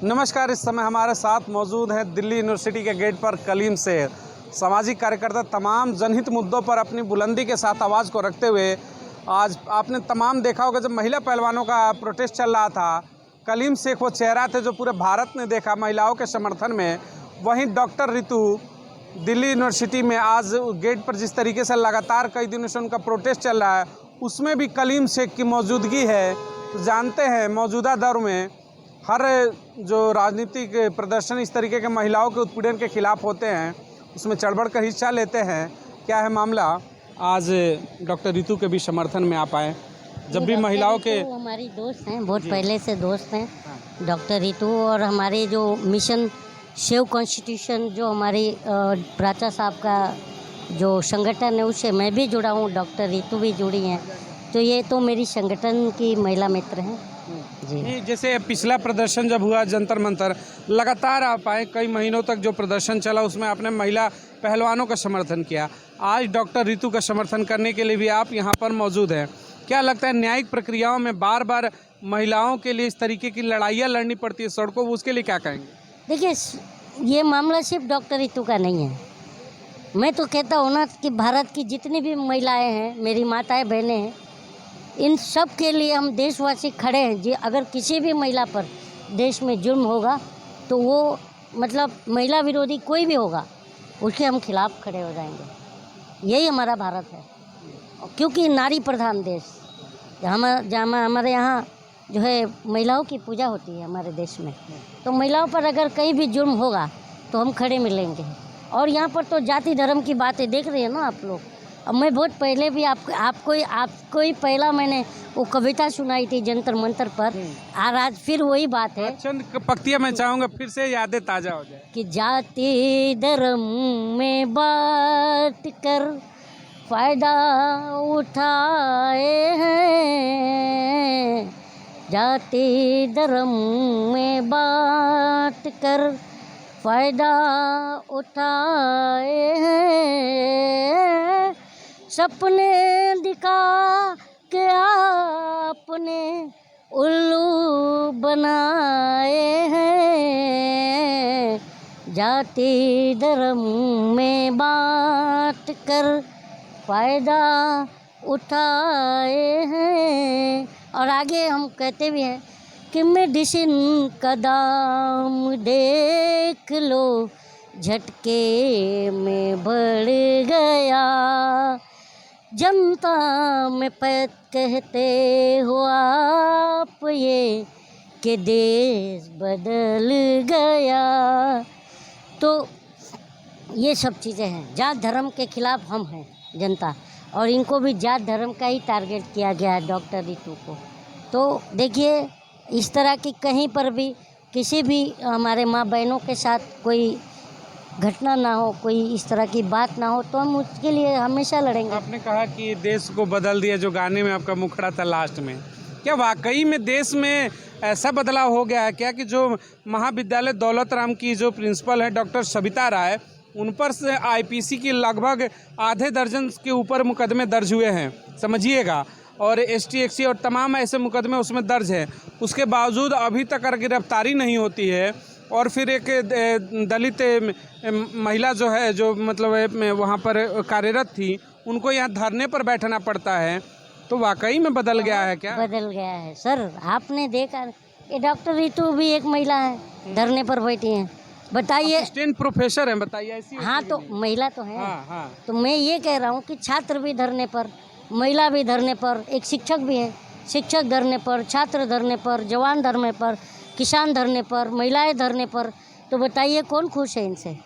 नमस्कार। इस समय हमारे साथ मौजूद हैं दिल्ली यूनिवर्सिटी के गेट पर कलीम शेख, सामाजिक कार्यकर्ता। तमाम जनहित मुद्दों पर अपनी बुलंदी के साथ आवाज़ को रखते हुए आज आपने तमाम देखा होगा, जब महिला पहलवानों का प्रोटेस्ट चल रहा था, कलीम शेख वो चेहरा थे जो पूरे भारत ने देखा महिलाओं के समर्थन में। वहीं डॉक्टर रितु दिल्ली यूनिवर्सिटी में आज गेट पर जिस तरीके से लगातार कई दिनों से उनका प्रोटेस्ट चल रहा है, उसमें भी कलीम शेख की मौजूदगी है। तो जानते हैं मौजूदा दौर में हर जो राजनीतिक प्रदर्शन इस तरीके के महिलाओं के उत्पीड़न के खिलाफ होते हैं, उसमें चढ़-बढ़ कर हिस्सा लेते हैं। क्या है मामला? आज डॉक्टर रितु के भी समर्थन में आप आए। जब भी महिलाओं के हमारी दोस्त हैं, बहुत पहले से दोस्त हैं डॉक्टर रितु, और हमारे जो मिशन सेव कॉन्स्टिट्यूशन जो हमारी प्राचा साहब का जो संगठन है, उससे मैं भी जुड़ा हूँ, डॉक्टर रितु भी जुड़ी हैं। तो ये तो मेरी संगठन की महिला मित्र हैं जी। जैसे पिछला प्रदर्शन जब हुआ जंतर मंतर, लगातार आप आए, कई महीनों तक जो प्रदर्शन चला उसमें आपने महिला पहलवानों का समर्थन किया। आज डॉक्टर रितु का समर्थन करने के लिए भी आप यहाँ पर मौजूद हैं। क्या लगता है न्यायिक प्रक्रियाओं में बार बार महिलाओं के लिए इस तरीके की लड़ाइयाँ लड़नी पड़ती है सड़कों, उसके लिए क्या कहेंगे? देखिए, ये मामला सिर्फ डॉक्टर रितु का नहीं है। मैं तो कहता हूँ ना कि भारत की जितनी भी महिलाएं हैं, मेरी माताएं बहनें हैं, इन सब के लिए हम देशवासी खड़े हैं जी। अगर किसी भी महिला पर देश में जुर्म होगा तो वो मतलब महिला विरोधी कोई भी होगा, उसके हम खिलाफ खड़े हो जाएंगे। यही हमारा भारत है, क्योंकि नारी प्रधान देश, जहाँ हमारे यहाँ जो है महिलाओं की पूजा होती है हमारे देश में। तो महिलाओं पर अगर कहीं भी जुर्म होगा तो हम खड़े मिलेंगे। और यहाँ पर तो जाति धर्म की बातें देख रहे हैं ना आप लोग। अब मैं बहुत पहले भी आपको ही पहला मैंने वो कविता सुनाई थी जंतर मंतर पर, और आज फिर वही बात है। चंद पंक्तियां मैं चाहूँगा फिर से यादें ताज़ा हो जाए। कि जाति धर्म में बात कर फायदा उठाए हैं, जाति धर्म में बात कर फायदा उठाए हैं, सपने दिखा के आपने उल्लू बनाए हैं, जाति धर्म में बात कर फायदा उठाए हैं। और आगे हम कहते भी हैं कि मेडिसिन का दाम देख लो झटके में बढ़ गया, जनता में पैत कहते हो आप ये कि देश बदल गया। तो ये सब चीज़ें हैं। जात धर्म के खिलाफ हम हैं जनता, और इनको भी जात धर्म का ही टारगेट किया गया है डॉक्टर रितु को। तो देखिए, इस तरह की कहीं पर भी किसी भी हमारे माँ बहनों के साथ कोई घटना ना हो, कोई इस तरह की बात ना हो, तो हम उसके लिए हमेशा लड़ेंगे। आपने कहा कि देश को बदल दिया, जो गाने में आपका मुखड़ा था लास्ट में, क्या वाकई में देश में ऐसा बदलाव हो गया है क्या कि जो महाविद्यालय दौलत राम की जो प्रिंसिपल है डॉक्टर सविता राय, उन पर से आईपीसी की लगभग आधे दर्जन के ऊपर मुकदमे दर्ज हुए हैं, समझिएगा, और एसटी एक्सी और तमाम ऐसे मुकदमे उसमें दर्ज हैं, उसके बावजूद अभी तक गिरफ्तारी नहीं होती है। और फिर एक दलित महिला जो है, जो मतलब वहाँ पर कार्यरत थी, उनको यहाँ धरने पर बैठना पड़ता है। तो वाकई में बदल गया है क्या? बदल गया है सर। आपने देखा ये डॉक्टर रितु भी एक महिला है, धरने पर बैठी हैं। बताइए, असिस्टेंट प्रोफेसर हैं, बताइए ऐसी। हाँ, तो महिला तो है। हाँ। तो मैं ये कह रहा हूँ कि छात्र भी धरने पर, महिला भी धरने पर, एक शिक्षक भी है, शिक्षक धरने पर, छात्र धरने पर, जवान धरने पर, किसान धरने पर, महिलाएं धरने पर। तो बताइए कौन खुश है इनसे?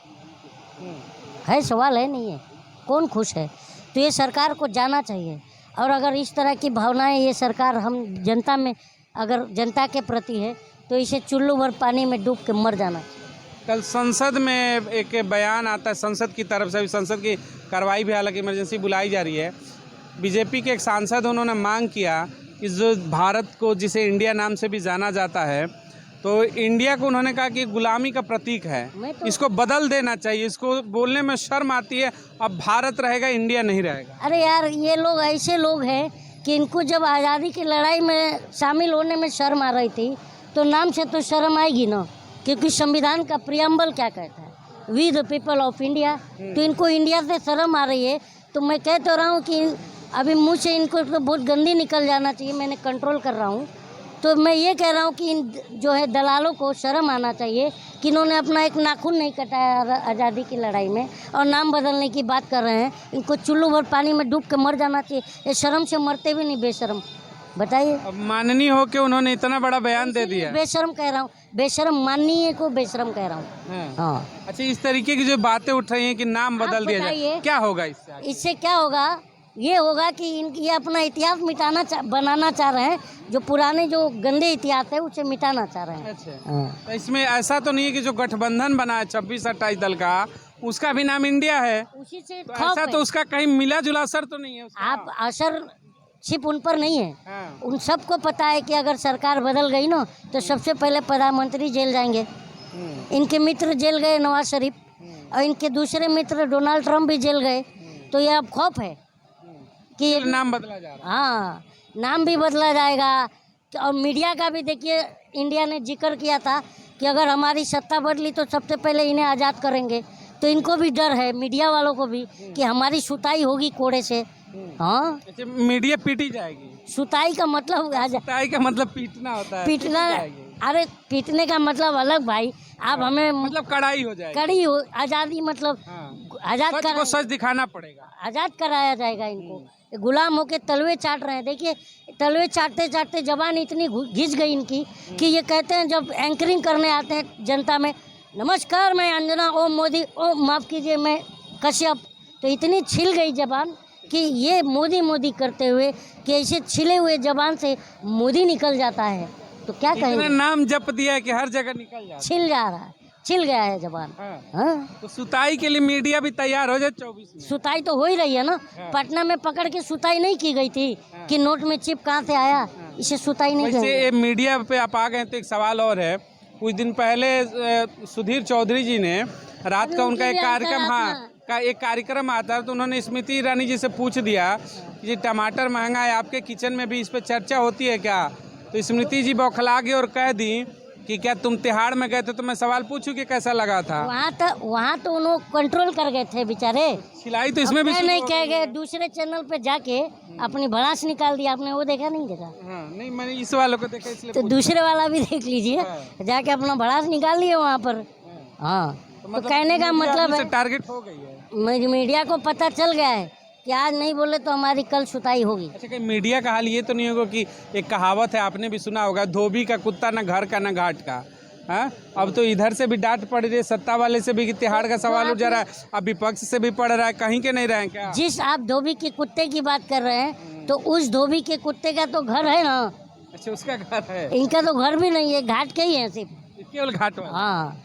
है सवाल है, नहीं है? कौन खुश है? तो ये सरकार को जाना चाहिए। और अगर इस तरह की भावनाएं ये सरकार हम जनता में, अगर जनता के प्रति है, तो इसे चुल्लू भर पानी में डूब के मर जाना चाहिए। कल संसद में एक बयान आता है संसद की तरफ से, अभी संसद की कार्रवाई भी हालांकि इमरजेंसी बुलाई जा रही है। बीजेपी के एक सांसद उन्होंने मांग किया कि जो भारत को, जिसे इंडिया नाम से भी जाना जाता है, तो इंडिया को उन्होंने कहा कि गुलामी का प्रतीक है, इसको बदल देना चाहिए, इसको बोलने में शर्म आती है, अब भारत रहेगा, इंडिया नहीं रहेगा। अरे यार, ये लोग ऐसे लोग हैं कि इनको जब आज़ादी की लड़ाई में शामिल होने में शर्म आ रही थी, तो नाम से तो शर्म आएगी ना। क्योंकि संविधान का प्रियम्बल क्या कहता है, we the people of India. तो इनको इंडिया से शर्म आ रही है। तो मैं कह तो रहा हूँ कि अभी मुँह से इनको तो बहुत गंदी निकल जाना चाहिए, मैंने कंट्रोल कर रहा हूँ। तो मैं ये कह रहा हूँ कि इन जो है दलालों को शर्म आना चाहिए कि इन्होंने अपना एक नाखून नहीं कटाया आज़ादी की लड़ाई में और नाम बदलने की बात कर रहे हैं। इनको चुल्लू भर पानी में डूब के मर जाना चाहिए। ये शर्म से मरते भी नहीं, बेशर्म। बताइए, अब माननीय हो के उन्होंने इतना बड़ा बयान दे दिया। बेशर्म कह रहा हूँ, बेशर्म माननीय को बेशर्म कह रहा हूँ। हाँ, अच्छा, इस तरीके की जो बातें उठ रही हैं कि नाम बदल दिया जाए, क्या होगा इससे? इससे क्या होगा? ये होगा कि ये अपना इतिहास बनाना चाह रहे हैं। जो पुराने जो गंदे इतिहास है उसे मिटाना चाह रहे हैं। अच्छा, तो इसमें ऐसा तो नहीं है कि जो गठबंधन बना है 26-28 दल का, उसका भी नाम इंडिया है, उसी से तो ऐसा तो उसका कहीं मिला जुला असर तो नहीं है उसका? आप असर सिर्फ उन पर नहीं है। हाँ। उन सबको पता है कि अगर सरकार बदल गई ना तो सबसे पहले प्रधानमंत्री जेल जाएंगे। इनके मित्र जेल गए, नवाज शरीफ, और इनके दूसरे मित्र डोनाल्ड ट्रंप भी जेल गए। तो ये अब खौफ है कि नाम बदला जा रहा है। हाँ, नाम भी बदला जाएगा। और मीडिया का भी देखिए, इंडिया ने जिक्र किया था कि अगर हमारी सत्ता बदली तो सबसे पहले इन्हें आज़ाद करेंगे। तो इनको भी डर है, मीडिया वालों को भी, कि हमारी सुताई होगी कोड़े से। हाँ, अच्छा, मीडिया पीटी जाएगी। सुताई का मतलब सुताई का मतलब पीटना होता है। पीटना। अरे पीटने का मतलब अलग भाई। आप हमें मतलब कड़ाई हो जाएगी। कड़ी हो, आज़ादी मतलब आज़ाद सच को सच दिखाना पड़ेगा। आज़ाद कराया जाएगा इनको। गुलाम होके तलवे चाट रहे हैं। देखिए, तलवे चाटते चाटते जबान इतनी घिस गई इनकी कि ये कहते हैं, जब एंकरिंग करने आते हैं जनता में, नमस्कार मैं अंजना, ओ मोदी, ओ माफ़ कीजिए मैं कश्यप, तो इतनी छिल गई जबान कि ये मोदी मोदी करते हुए कि ऐसे छिले हुए जबान से मोदी निकल जाता है। तो क्या कहेंगे? नाम जप दिया है कि हर जगह निकल जाता है। छिल जा रहा है, छिल गया है जबान। हाँ। तो सुताई के लिए मीडिया भी तैयार हो जाए 24 में। सुताई तो हो ही रही है ना। पटना में पकड़ के सुताई नहीं की गई थी कि नोट में चिप कहाँ से आया, इसे सुताई नहीं वैसे ये मीडिया पे आप आ गए तो एक सवाल और है। कुछ दिन पहले सुधीर चौधरी जी ने रात का उनका एक कार्यक्रम आता है, तो उन्होंने स्मृति ईरानी जी से पूछ दिया कि टमाटर महंगा है, आपके किचन में भी इस पर चर्चा होती है क्या? तो स्मृति जी बौखला गई और कह दी कि क्या तुम तिहाड़ में गए थे? तो मैं सवाल पूछूं कि कैसा लगा था? वहाँ तो उन्होंने कंट्रोल कर गए थे बेचारे। खिलाई तो इसमें भी नहीं कह गए, दूसरे चैनल पे जाके अपनी भड़ास निकाल दिया। आपने वो देखा नहीं? देखा? हाँ, नहीं, मैंने इस वालों को देखा इसलिए। तो दूसरे वाला भी देख लीजिए, जाके अपना भड़ास निकाल लिए वहाँ पर। हाँ, तो कहने का मतलब है टारगेट हो गई है। मीडिया को पता चल गया है कि आज नहीं बोले तो हमारी कल सुताई होगी। अच्छा, कहीं मीडिया का हाल ये तो नहीं होगा कि एक कहावत है, आपने भी सुना होगा, धोबी का कुत्ता ना घर का ना घाट का। हाँ, अब तो इधर से भी डांट पड़ रही है, सत्ता वाले से भी कि तिहाड़ का सवाल उठ जा रहा है, अब विपक्ष से भी पड़ रहा है, कहीं के नहीं रहे क्या? जिस आप धोबी के कुत्ते की बात कर रहे हैं, तो उस धोबी के कुत्ते का तो घर है ना। अच्छा, उसका घर है? इनका तो घर भी नहीं है, घाट के ही है सिर्फ, केवल घाट वाला। हाँ।